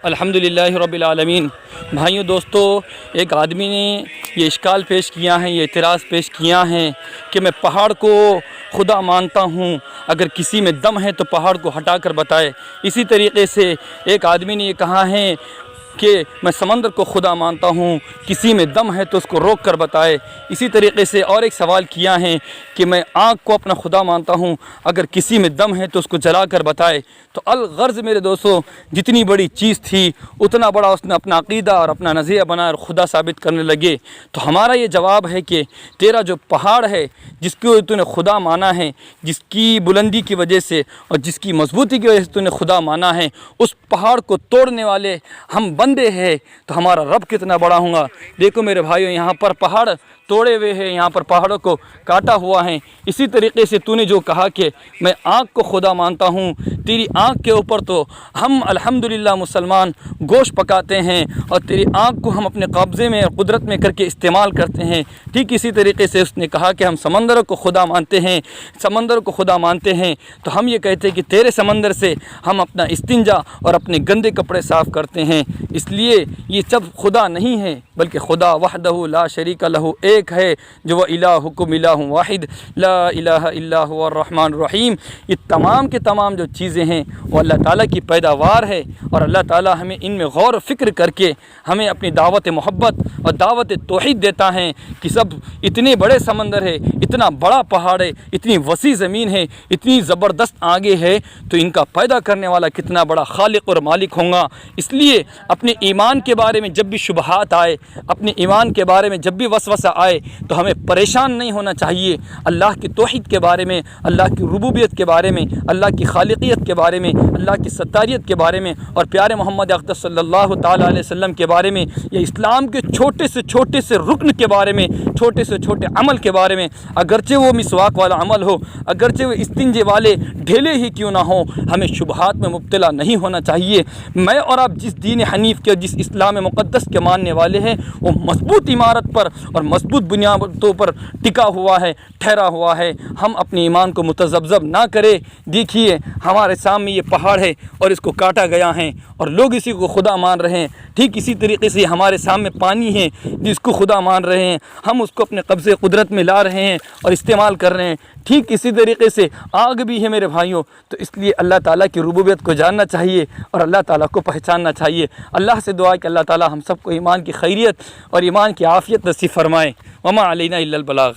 الحمدللہ رب العالمین۔ بھائیوں دوستو، ایک آدمی نے یہ اشکال پیش کیا ہے، یہ اعتراض پیش کیا ہے کہ میں پہاڑ کو خدا مانتا ہوں، اگر کسی میں دم ہے تو پہاڑ کو ہٹا کر بتائے۔ اسی طریقے سے ایک آدمی نے یہ کہا ہے کہ میں سمندر کو خدا مانتا ہوں، کسی میں دم ہے تو اس کو روک کر بتائے۔ اسی طریقے سے اور ایک سوال کیا ہے کہ میں آگ کو اپنا خدا مانتا ہوں، اگر کسی میں دم ہے تو اس کو جلا کر بتائے۔ تو الغرض میرے دوستو، جتنی بڑی چیز تھی اتنا بڑا اس نے اپنا عقیدہ اور اپنا نظریہ بنا اور خدا ثابت کرنے لگے۔ تو ہمارا یہ جواب ہے کہ تیرا جو پہاڑ ہے، جس کو تو نے خدا مانا ہے، جس کی بلندی کی وجہ سے اور جس کی مضبوطی کی وجہ سے تو نے خدا مانا ہے، اس پہاڑ کو توڑنے والے ہم بندے ہیں، تو ہمارا رب کتنا بڑا ہوگا۔ دیکھو میرے بھائیوں، یہاں پر پہاڑ توڑے ہوئے ہیں، یہاں پر پہاڑوں کو کاٹا ہوا ہے۔ اسی طریقے سے تو نے جو کہا کہ میں آگ کو خدا مانتا ہوں، تیری آگ کے اوپر تو ہم الحمدللہ مسلمان گوشت پکاتے ہیں، اور تیری آگ کو ہم اپنے قبضے میں اور قدرت میں کر کے استعمال کرتے ہیں۔ ٹھیک اسی طریقے سے اس نے کہا کہ ہم سمندر کو خدا مانتے ہیں، سمندر کو خدا مانتے ہیں، تو ہم یہ کہتے ہیں کہ تیرے سمندر سے ہم اپنا استنجا اور اپنے گندے کپڑے صاف کرتے ہیں۔ اس لیے یہ سب خدا نہیں ہے، بلکہ خدا وحدہ لا شریک لہ ایک ہے، جو وہ الہکم الہ واحد لا الہ الا هو الرحمن الرحیم۔ یہ تمام کے تمام جو چیزیں ہیں وہ اللہ تعالیٰ کی پیداوار ہے، اور اللہ تعالیٰ ہمیں ان میں غور و فکر کر کے ہمیں اپنی دعوت محبت اور دعوت توحید دیتا ہے کہ سب اتنے بڑے سمندر ہے، اتنا بڑا پہاڑ ہے، اتنی وسیع زمین ہے، اتنی زبردست آگے ہے، تو ان کا پیدا کرنے والا کتنا بڑا خالق اور مالک ہوگا۔ اس لیے اپنے ایمان کے بارے میں جب بھی شبہات آئے، اپنے ایمان کے بارے میں جب بھی وسوسہ آئے، تو ہمیں پریشان نہیں ہونا چاہیے۔ اللہ کی توحید کے بارے میں، اللہ کی ربوبیت کے بارے میں، اللہ کی خالقیت کے بارے میں، اللہ کی ستاریت کے بارے میں، اور پیارے محمد اقدس صلی اللہ تعالیٰ علیہ وسلم کے بارے میں، یا اسلام کے چھوٹے سے رکن کے بارے میں، چھوٹے سے چھوٹے عمل کے بارے میں، اگرچہ وہ مسواک والا عمل ہو، اگرچہ وہ استنجے والے ڈھیلے ہی کیوں نہ ہوں، ہمیں شبہات میں مبتلا نہیں ہونا چاہیے۔ میں اور آپ جس دین حنیف کے، جس اسلام مقدس کے ماننے والے ہیں، وہ مضبوط عمارت پر اور مضبوط بنیادوں پر ٹکا ہوا ہے، ٹھہرا ہوا ہے۔ ہم اپنے ایمان کو متذبذب نہ کریں۔ دیکھیے ہمارے سامنے یہ پہاڑ ہے اور اس کو کاٹا گیا ہے، اور لوگ اسی کو خدا مان رہے ہیں۔ ٹھیک اسی طریقے سے ہمارے سامنے پانی ہے جس کو خدا مان رہے ہیں، ہم اس کو اپنے قبضے قدرت میں لا رہے ہیں اور استعمال کر رہے ہیں۔ ٹھیک اسی طریقے سے آگ بھی ہے میرے بھائیوں۔ تو اس لیے اللہ تعالیٰ کی ربوبیت کو جاننا چاہیے اور اللہ تعالیٰ کو پہچاننا چاہیے۔ اللہ سے دعا ہے کہ اللہ تعالیٰ ہم سب کو ایمان کی خیریت اور ایمان کی عافیت نصیب فرمائے۔ وما علینا الا البلاغ۔